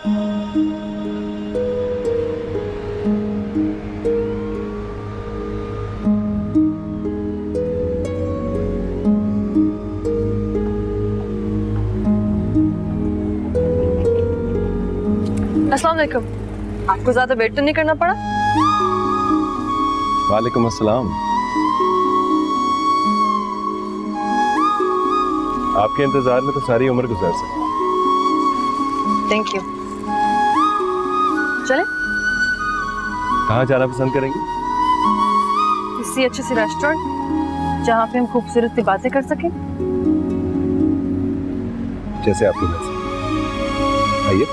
अस्सलाम वालेकुम। आपको ज्यादा वेट तो नहीं करना पड़ा? वालेकुम अस्सलाम। आपके इंतजार में तो सारी उम्र गुजार सकती। Thank you. चले? कहाँ जाना पसंद करेंगे? किसी अच्छे से रेस्टोरेंट जहाँ पे हम खूबसूरत सी बातें कर सकें। जैसे आपकी मर्जी। आइए।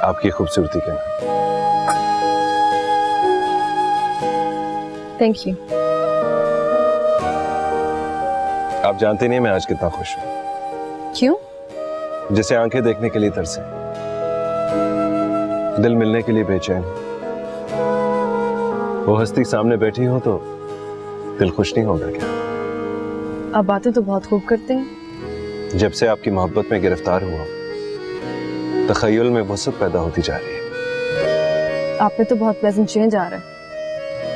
आपकी खूबसूरती के नाम। Thank you. आप जानते नहीं मैं आज कितना खुश हूँ। क्यों? जिसे आंखें देखने के लिए तरसे, दिल मिलने के लिए बेचैन, वो हस्ती सामने बैठी हो तो दिल खुश नहीं होगा क्या? आप बातें तो बहुत खूब करते हैं। जब से आपकी मोहब्बत में गिरफ्तार हुआ, तखय्युल में वसत पैदा होती जा रही है। आप में तो बहुत प्लेजेंट चेंज आ रहा है।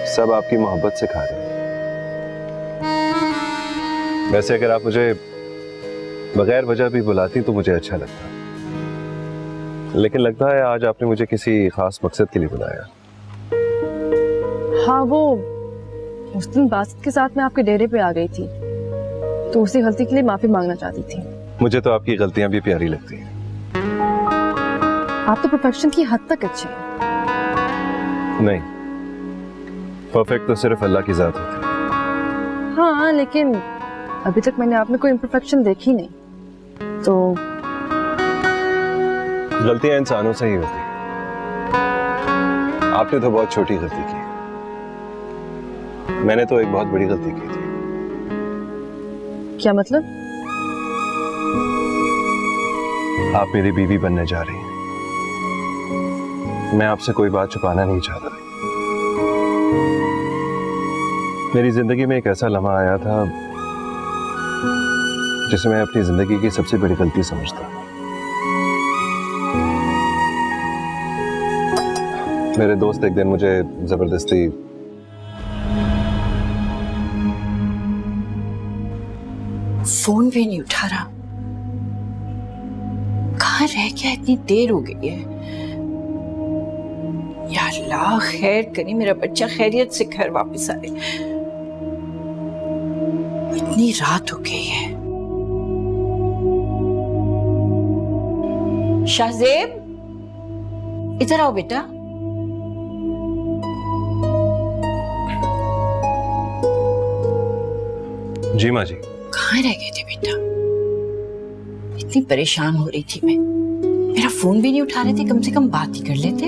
सब आपकी मोहब्बत से खा रहे हैं। वैसे अगर आप मुझे बगैर वजह भी बुलाती तो मुझे अच्छा लगता, लेकिन लगता है आज आपने मुझे किसी खास मकसद के लिए बुलाया। हाँ, वो उस दिन बासित के साथ मैं आपके डेरे पे आ गई थी, तो उसी गलती के लिए माफी मांगना चाहती थी। मुझे तो आपकी गलतियां भी प्यारी लगती हैं। आप तो परफेक्शन की हद तक अच्छे हैं। नहीं, परफेक्ट तो सिर्फ अल्लाह की जात होती है। हाँ, लेकिन अभी तक मैंने आप में कोई इम्परफेक्शन देखी नहीं, तो गलतियां इंसानों से ही होती हैं। आपने तो बहुत छोटी गलती की, मैंने तो एक बहुत बड़ी गलती की थी। क्या मतलब? आप मेरी बीवी बनने जा रही हैं। मैं आपसे कोई बात छुपाना नहीं चाहता। मेरी जिंदगी में एक ऐसा लम्हा आया था जिसे मैं अपनी जिंदगी की सबसे बड़ी गलती समझता। मेरे दोस्त एक दिन मुझे जबरदस्ती फोन भी नहीं उठा रहा। कहाँ रह गया? इतनी देर हो गई है। या अल्लाह खैर करी, मेरा बच्चा खैरियत से घर वापस आए। इतनी रात हो गई है। शाहजेब, इधर आओ बेटा। जी माँ जी। कहाँ रह गए थे बेटा? इतनी परेशान हो रही थी मैं। मेरा फोन भी नहीं उठा रहे थे, कम से कम बात ही कर लेते।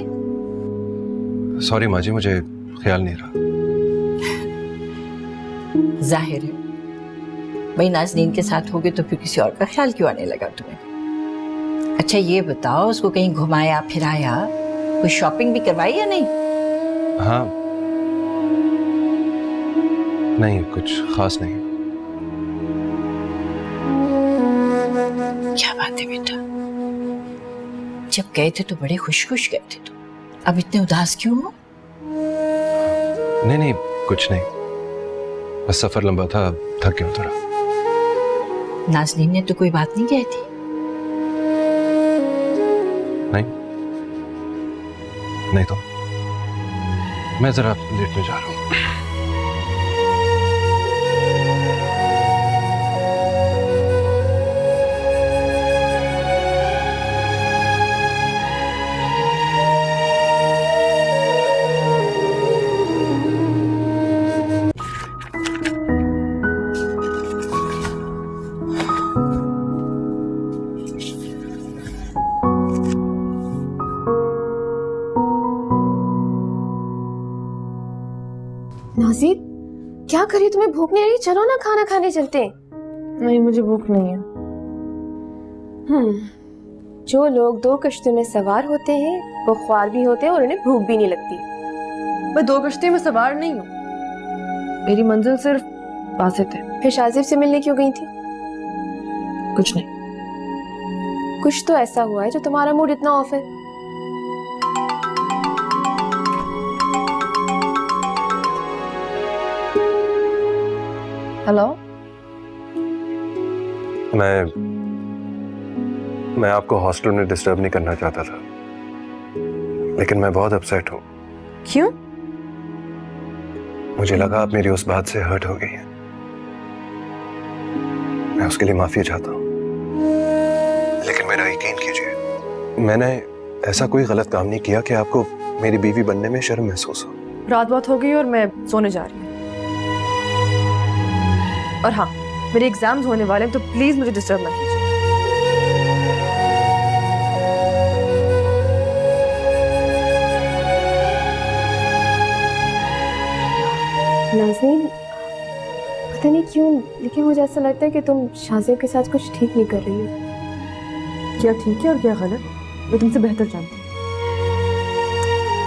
सॉरी माँ जी, मुझे ख्याल नहीं रहा। जाहिर है भाई, नाज़नीन के साथ होगे तो फिर किसी और का ख्याल क्यों आने लगा तुम्हें? अच्छा ये बताओ, उसको कहीं घुमाया फिराया, कोई शॉपिंग भी करवाई या नहीं? हाँ, नहीं, कुछ खास नहीं। क्या बात है बेटा, जब गए थे तो बड़े खुश खुश गए थे, तो अब इतने उदास क्यों हो? नहीं नहीं, कुछ नहीं, बस सफर लंबा था, थक गया थोड़ा। नाज़नीन ने तो कोई बात नहीं कही थी? नहीं तो मैं जरा लेटने जा रहा हूँ। नाज़ीन, क्या करिए? तुम्हें भूख नहीं आ रही? चलो ना खाना खाने चलते हैं। नहीं, मुझे भूख नहीं है। जो लोग 2 कश्तियों में सवार होते हैं वो ख्वार भी होते हैं और उन्हें भूख भी नहीं लगती। मैं 2 कश्ती में सवार नहीं हूँ, मेरी मंजिल सिर्फ बासित है। फिर शाजिब से मिलने क्यों गई थी? कुछ नहीं। कुछ तो ऐसा हुआ है जो तुम्हारा मूड इतना ऑफ है। हेलो, मैं आपको हॉस्टल में डिस्टर्ब नहीं करना चाहता था, लेकिन मैं बहुत अपसेट हूँ। क्यों? मुझे लगा आप मेरी उस बात से हर्ट हो गई हैं। मैं उसके लिए माफी चाहता हूँ, लेकिन मेरा यकीन कीजिए, मैंने ऐसा कोई गलत काम नहीं किया कि आपको मेरी बीवी बनने में शर्म महसूस हो। रात बहुत हो गई और मैं सोने जा रही हूँ। और हाँ, मेरे एग्जाम्स होने वाले हैं, तो प्लीज मुझे डिस्टर्ब ना कीजिए। नाज़नीन, पता नहीं क्यों लेकिन मुझे ऐसा लगता है कि तुम शाजिब के साथ कुछ ठीक नहीं कर रही हो। क्या ठीक है और क्या गलत, मैं तुमसे बेहतर जानती हूँ।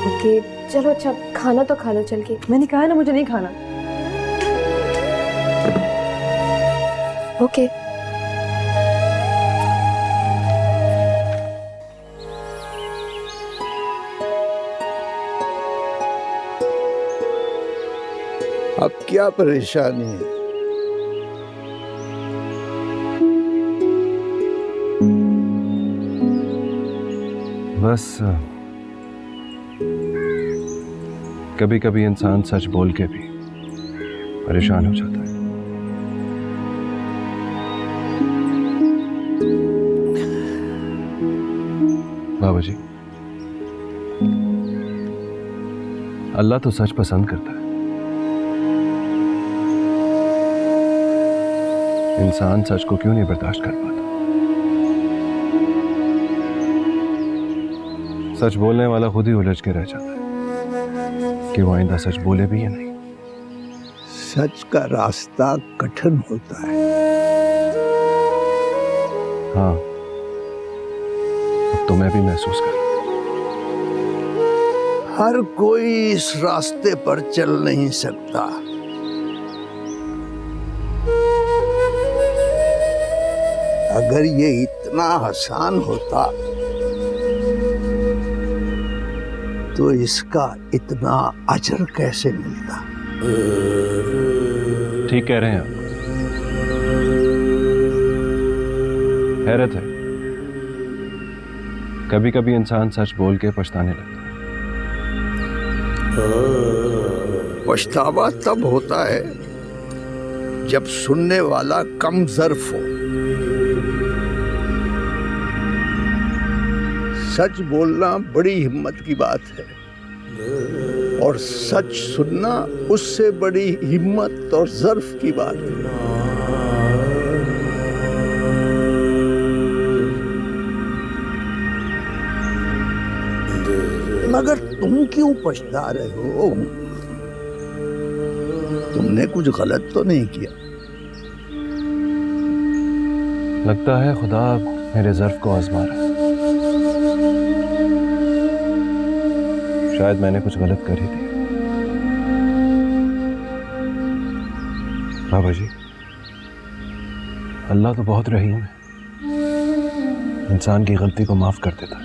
ओके चलो, अच्छा खाना तो खा लो चल के। मैंने कहा है ना, मुझे नहीं खाना। ओके। अब क्या परेशानी है? बस कभी कभी इंसान सच बोल के भी परेशान हो जाता है। बाबा जी, अल्लाह तो सच पसंद करता है, इंसान सच को क्यों नहीं बर्दाश्त कर पाता? सच बोलने वाला खुद ही उलझ के रह जाता है कि वो आइंदा सच बोले भी या नहीं। सच का रास्ता कठिन होता है। हाँ, अब तो मैं भी महसूस कर रहा हूं। हर कोई इस रास्ते पर चल नहीं सकता। अगर ये इतना आसान होता तो इसका इतना अजर कैसे मिलता? ठीक कह रहे हैं आप। हैरत है, कभी कभी इंसान सच बोल के पछताने लगता है। पछतावा तब होता है जब सुनने वाला कम ज़र्फ हो। सच बोलना बड़ी हिम्मत की बात है और सच सुनना उससे बड़ी हिम्मत और ज़र्फ की बात है। मगर तुम क्यों पछता रहे हो? तुमने कुछ गलत तो नहीं किया। लगता है खुदा मेरे ज़र्फ को आजमा रहा है। शायद मैंने कुछ गलत कर ही दिया। बाबा जी, अल्लाह तो बहुत रहीम है, इंसान की गलती को माफ कर देता है,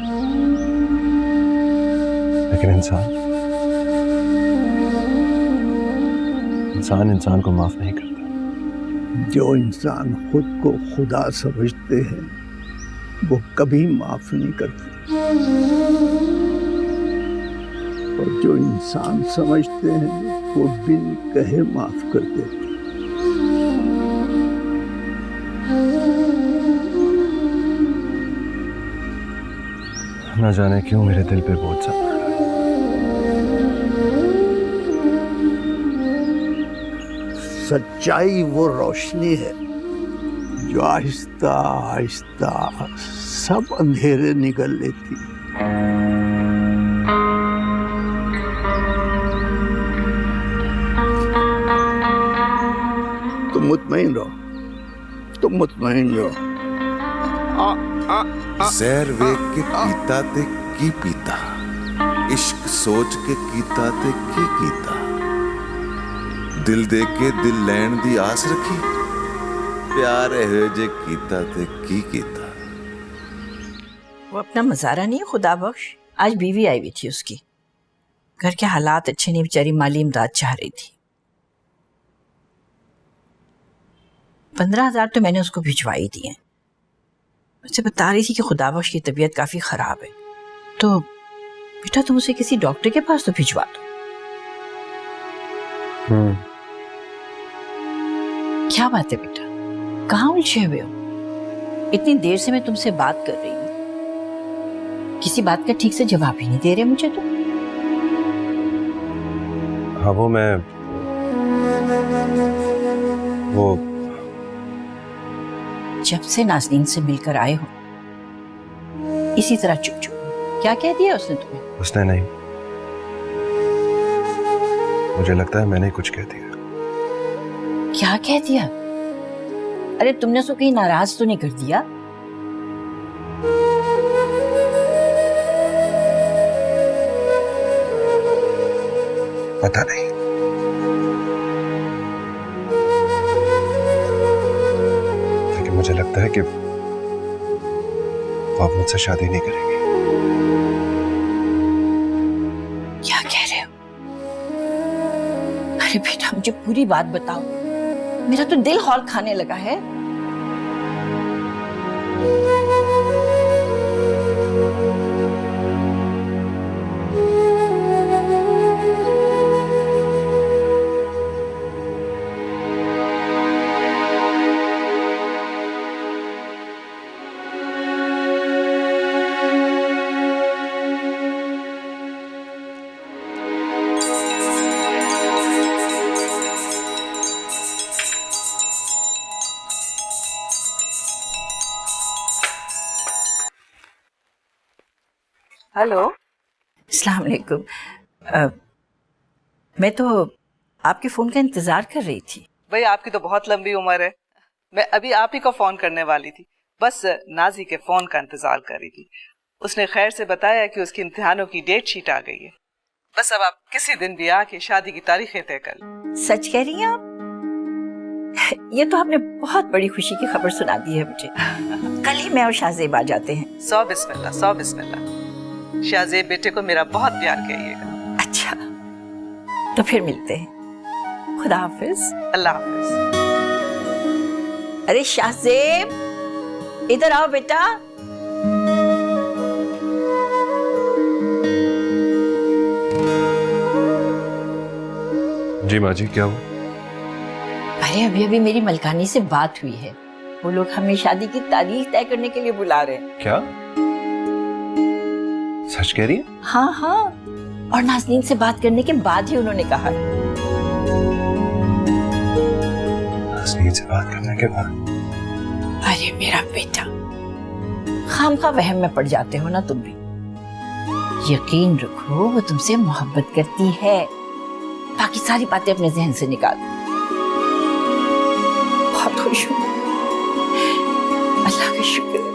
लेकिन इंसान को माफ नहीं करता। जो इंसान खुद को खुदा समझते हैं वो कभी माफ नहीं करते, और जो इंसान समझते हैं वो बिन कहे माफ कर देते। न जाने क्यों मेरे दिल पे बोझ सा पड़ रहा है। सच्चाई वो रोशनी है जो आहिस्ता आहिस्ता सब अंधेरे निगल लेती। तुम मुतमईन रहो, तुम मुतमईन रहो। ਜ਼ਹਿਰ ਵੇਖ ਕੇ ਪੀਤਾ ਤੇ ਕੀ ਪੀਤਾ, ਇਸ਼ਕ ਸੋਚ ਕੇ ਕੀਤਾ ਤੇ ਕੀ ਕੀਤਾ, ਦਿਲ ਦੇ ਕੇ ਦਿਲ ਲੈਣ ਦੀ ਆਸ ਰੱਖੀ, ਪਿਆਰ ਇਹੋ ਜੇ ਕੀਤਾ ਤੇ ਕੀ ਕੀਤਾ। वो अपना मजारा नहीं है खुदा बख्श। आज बीवी आई हुई थी उसकी, घर के हालात अच्छे नहीं, बेचारी माली इमदाद चाह रही थी। 15,000 तो मैंने उसको भिजवा ही दिए। मुझसे बता रही थी कि खुदा बख्श की तबीयत काफी खराब है, तो बेटा तुम उसे किसी डॉक्टर के पास तो भिजवा दो। क्या बात है बेटा, कहाँ उलझे हुए हो? इतनी देर से मैं तुमसे बात कर रही हूँ, किसी बात का ठीक से जवाब ही नहीं दे रहे मुझे तुम। हाँ वो जब से नाज़नीन से मिलकर आए हो इसी तरह चुप चुप। क्या कह दिया उसने तुम्हें? उसने नहीं, मुझे लगता है मैंने कुछ कह दिया। क्या कह दिया? अरे तुमने उसको कहीं नाराज तो नहीं कर दिया? पता नहीं, लेकिन मुझे लगता है कि वो अब मुझसे शादी नहीं करेगी। क्या कह रहे हो? अरे बेटा मुझे पूरी बात बताओ, मेरा तो दिल हौल खाने लगा है। हेलो, अस्सलाम वालेकुम। मैं तो आपके फोन का इंतजार कर रही थी। भाई आपकी तो बहुत लंबी उम्र है, मैं अभी आप ही को फोन करने वाली थी, बस नाजी के फोन का इंतजार कर रही थी। उसने खैर से बताया कि उसकी इम्तिहानों की डेट शीट आ गई है, बस अब आप किसी दिन भी आके शादी की तारीखें तय कर लें। सच कह रही हैं आप? ये तो आपने बहुत बड़ी खुशी की खबर सुना दी है मुझे। कल ही मैं और शाहजेब आ जाते हैं। 100 बिस्मिल्लाह, 100 बिस्मिल्लाह। शाहजेब बेटे को मेरा बहुत प्यार कहिएगा। अच्छा, तो फिर मिलते हैं। खुदा हाफिज। अल्लाह हाफिज। अरे शाहजेब, इधर आओ बेटा। जी माँ जी, क्या हुआ? अरे अभी अभी मेरी मलकानी से बात हुई है, वो लोग हमें शादी की तारीख तय करने के लिए बुला रहे हैं। क्या सच कह रही है? हाँ हाँ, और नाज़नीन से बात करने के बाद ही उन्होंने कहा। नाज़नीन से बात करने के बाद? अरे मेरा बेटा, खामखा वहम में पड़ जाते हो ना तुम भी। यकीन रखो वो तुमसे मोहब्बत करती है, बाकी सारी बातें अपने जहन से निकाल दो। बहुत खुश हूँ, अल्लाह का शुक्र है।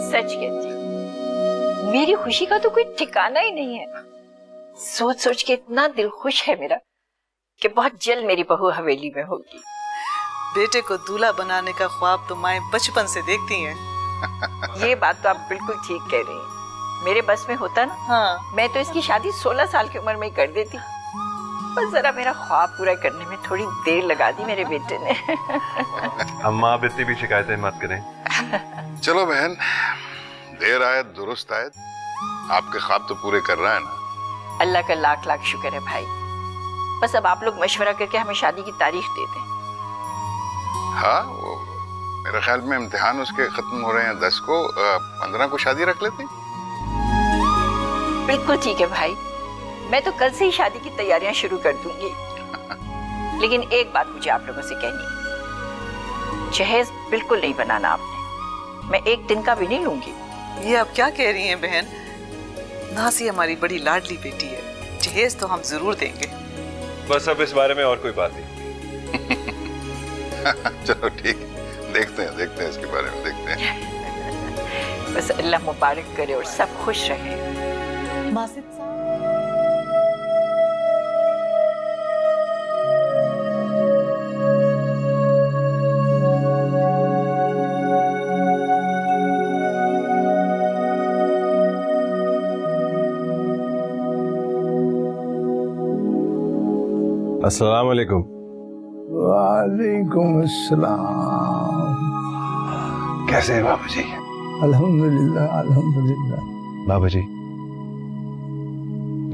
सच कहती हूँ, मेरी खुशी का तो कोई ठिकाना ही नहीं है। सोच सोच के इतना दिल खुश है मेरा कि बहुत जल्द मेरी बहू हवेली में होगी। बेटे को दूल्हा बनाने का ख्वाब तो माएं बचपन से देखती हैं। ये बात तो आप बिल्कुल ठीक कह रही हैं। मेरे बस में होता ना, हाँ, मैं तो इसकी शादी 16 साल की उम्र में ही कर देती। बस जरा मेरा ख्वाब पूरा करने में थोड़ी देर लगा दी मेरे बेटे ने। अम्मा आप इतनी भी शिकायतें मत करें। चलो बहन, देर आयत दुरुस्त आयत, आपके ख्वाब तो पूरे कर रहा है ना। अल्लाह का लाख लाख शुक्र है भाई। बस अब आप लोग मशवरा करके हमें शादी की तारीख दे दें। हाँ, वो मेरे ख्याल में इम्तिहान उसके खत्म हो रहे हैं 10 को, 15 को शादी रख लेते हैं। बिल्कुल ठीक है भाई, मैं तो कल से ही शादी की तैयारियां शुरू कर दूंगी। लेकिन एक बात मुझे आप लोगों से कहनी, जहेज बिल्कुल नहीं बनाना आपने। मैं एक दिन का भी नहीं लूंगी। ये आप क्या कह रही हैं बहन? नाज़ी हमारी बड़ी लाडली बेटी है, जहेज तो हम जरूर देंगे। बस अब इस बारे में और कोई बात नहीं। चलो ठीक, देखते हैं इसके बारे में देखते हैं। बस अल्लाह मुबारक करे और सब खुश रहे। मासिद साहब, अस्सलाम वालेकुम। वालेकुम अस्सलाम। कैसे हैं बाबा जी? अल्हम्दुलिल्लाह अल्हम्दुलिल्लाह। बाबा जी,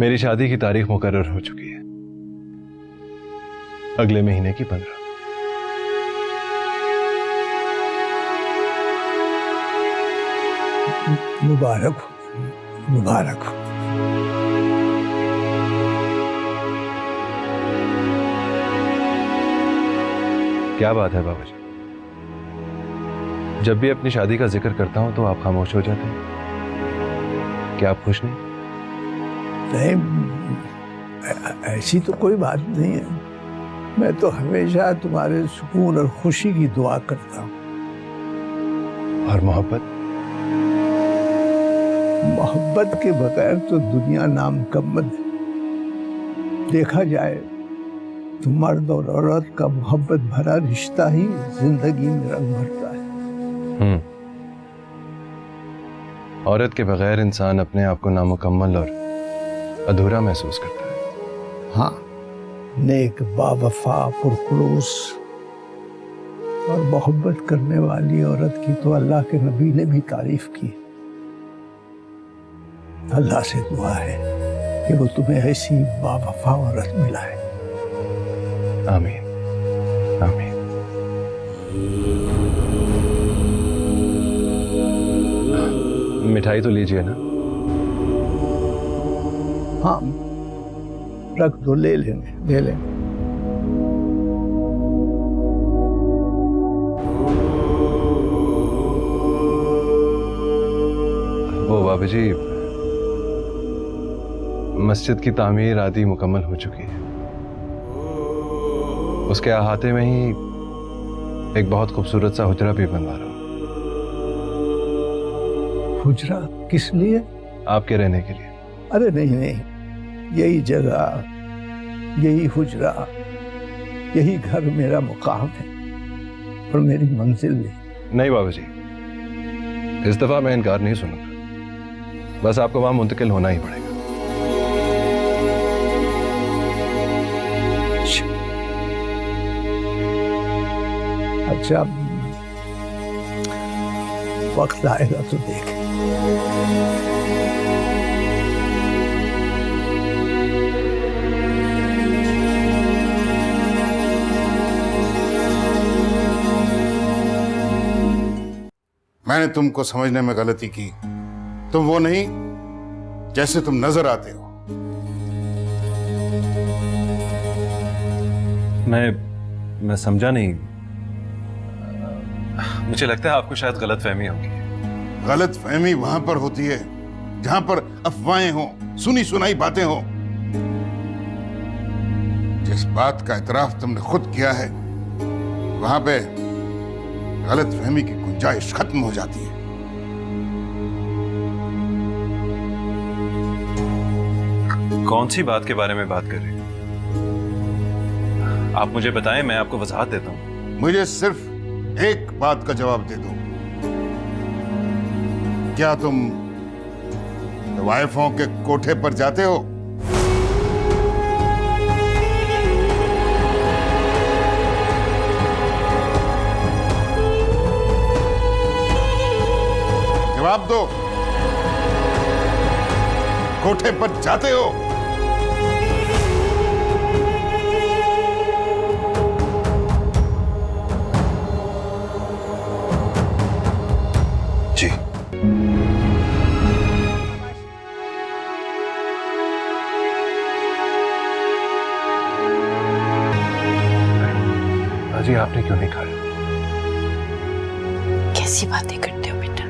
मेरी शादी की तारीख मुकर्रर हो चुकी है, अगले महीने की 15। मुबारक हो, मुबारक हो। क्या बात है बाबा जी, जब भी अपनी शादी का जिक्र करता हूं तो आप खामोश हो जाते हैं। क्या आप खुश नहीं? नहीं, ऐसी तो कोई बात नहीं है। मैं तो हमेशा तुम्हारे सुकून और खुशी की दुआ करता हूँ। और मोहब्बत? मोहब्बत के बगैर तो दुनिया नामुकम्मल है। देखा जाए तो मर्द और औरत का मोहब्बत भरा रिश्ता ही जिंदगी में रंग भरता है। औरत के बगैर इंसान अपने आप को नामुकम्मल और अधूरा महसूस करता है। हाँ, नेक, बावफा, पुरखुलूस और मोहब्बत करने वाली औरत की तो अल्लाह के नबी ने भी तारीफ की। अल्लाह से दुआ है कि वो तुम्हें ऐसी बावफा औरत मिलाए। आमीन आमीन। मिठाई तो लीजिए ना। हाँ, रख दो, ले लेंगे ले लेंगे। वो बाबा जी, मस्जिद की तामीर आदि मुकम्मल हो चुकी है। उसके अहाते में ही एक बहुत खूबसूरत सा हुजरा भी बनवा रहा हूँ। हुजरा किस लिए? आपके रहने के लिए। अरे नहीं नहीं, यही जगह, यही हुजरा, यही घर मेरा मुकाम है और मेरी मंजिल भी। नहीं बाबा जी, इस दफा मैं इनकार नहीं सुनूंगा। बस आपको वहां मुंतकिल होना ही पड़ेगा। अच्छा, वक्त आएगा तो देख। मैंने तुमको समझने में गलती की। तुम वो नहीं जैसे तुम नजर आते हो। मैं समझा नहीं। मुझे लगता है आपको शायद गलतफहमी होगी। गलत फहमी वहां पर होती है जहां पर अफवाहें हो, सुनी सुनाई बातें हो। जिस बात का इतराफ तुमने खुद किया है, वहां पे गलत फहमी की गुंजाइश खत्म हो जाती है। कौन सी बात के बारे में बात कर रहे हैं आप? मुझे बताएं, मैं आपको वजाहत देता हूं। मुझे सिर्फ एक बात का जवाब दे दो, क्या तुम वाइफों के कोठे पर जाते हो? जवाब दो, कोठे पर जाते हो? जी। जी आपने क्यों नहीं खाया? कैसी बातें करते हो बेटा?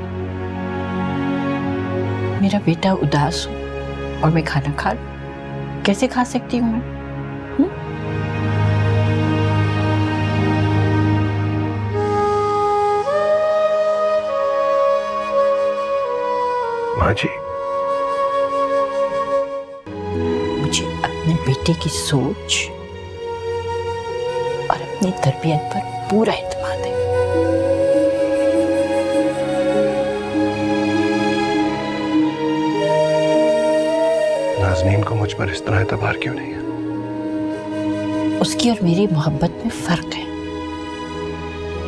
मेरा बेटा उदास हो और मैं खाना खा लूं? कैसे खा सकती हूँ मैं? माँ जी, मुझे अपने बेटे की सोच और अपनी तरबियत पर पूरा एतमाद है। नाज़नीन को मुझ पर इस तरह एतबार क्यों नहीं है? उसकी और मेरी मोहब्बत में फर्क है।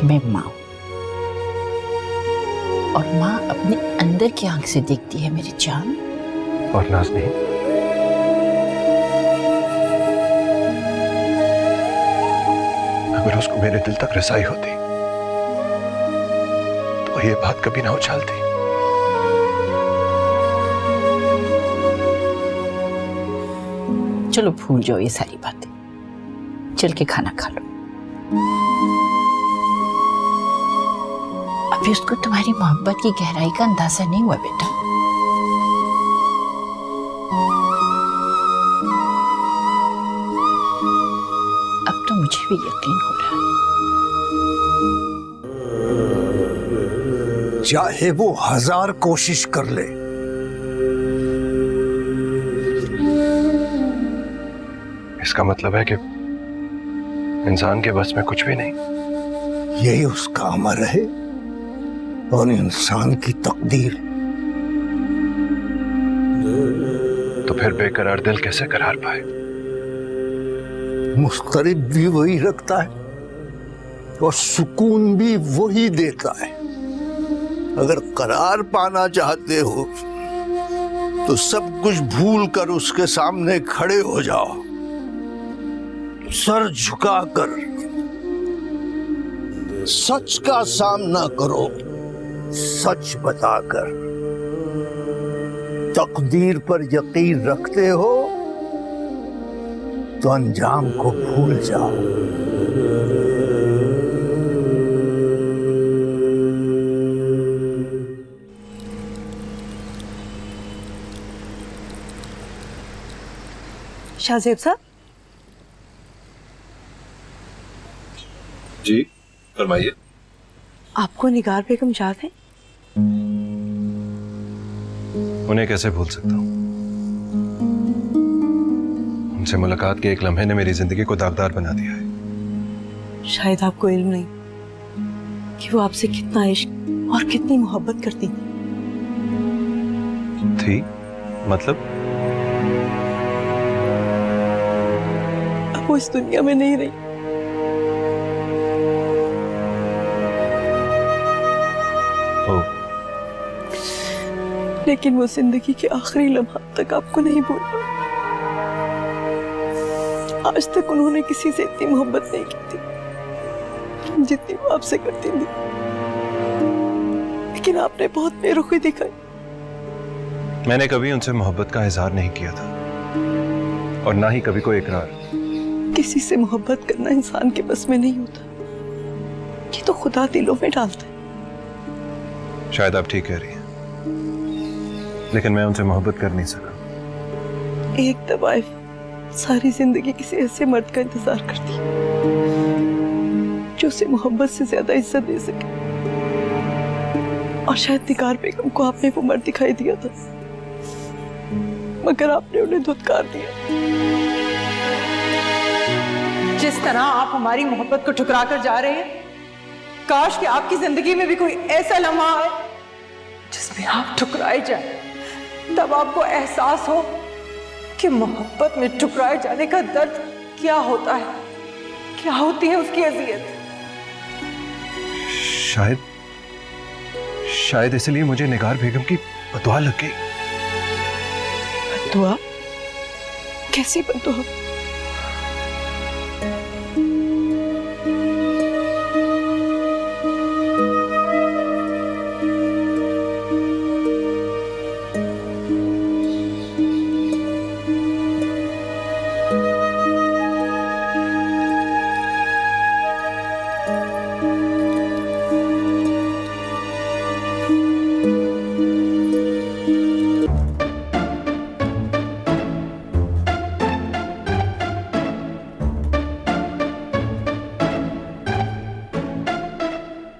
मैं माँ हूं और माँ अपने अंदर की आंख से देखती है मेरी जान। और नाज़नीन, अगर उसको मेरे दिल तक रसाई होती तो ये बात कभी ना उछालती। चलो भूल जाओ ये सारी बातें, चल के खाना खा लो। अभी उसको तुम्हारी मोहब्बत की गहराई का अंदाजा नहीं हुआ बेटा। अब तो मुझे भी यकीन हो रहा है। चाहे वो 1000 कोशिश कर ले, इसका मतलब है कि इंसान के बस में कुछ भी नहीं। यही उसका अमर है और इंसान की तकदीर। तो फिर बेकरार दिल कैसे करार पाए? मुस्तरिब भी वही रखता है और सुकून भी वही देता है। अगर करार पाना चाहते हो तो सब कुछ भूल कर उसके सामने खड़े हो जाओ, सर झुकाकर सच का सामना करो, सच बताकर। तकदीर पर यकीन रखते हो तो अंजाम को भूल जाओ। शाहजेब साहब, जी फरमाइए। आपको निगार बेगम याद है? उन्हें कैसे भूल सकता हूँ? उनसे मुलाकात के एक लम्हे ने मेरी जिंदगी को दागदार बना दिया है। शायद आपको इल्म नहीं कि वो आपसे कितना इश्क और कितनी मोहब्बत करती थी। मतलब? अब वो इस दुनिया में नहीं रही। लेकिन वो जिंदगी के आखिरी लम्हा तक आपको नहीं भूल पाई। आज तक उन्होंने किसी से इतनी मोहब्बत नहीं की थी जितनी वो आपसे करती थी। लेकिन आपने बहुत बेरुखी दिखाई। मैंने कभी उनसे मोहब्बत का इजहार नहीं किया था और ना ही कभी कोई इकरार। किसी से मोहब्बत करना इंसान के बस में नहीं होता, ये तो खुदा दिलों में डालता है। शायद आप ठीक कह रही हैं, लेकिन मैं उनसे मोहब्बत कर नहीं सका। एक दवाई सारी जिंदगी किसी ऐसे मर्द का इंतजार करती है जो उसे मोहब्बत से ज्यादा इज्जत दे सके। और शायद निगार बेगम को आपने वो मर्द दिखाई दिया था, मगर आपने उन्हें धुतकार दिया। जिस तरह आप हमारी मोहब्बत को ठुकरा कर जा रहे हैं, काश कि आपकी जिंदगी में भी कोई ऐसा लम्हा आए जिसमें आप ठुकराए जाए, तब आपको एहसास हो कि मोहब्बत में ठुकराए जाने का दर्द क्या होता है, क्या होती है उसकी अजियत। शायद इसलिए मुझे निगार बेगम की बदुआ लग गई। बदुआ? कैसी बदुआ?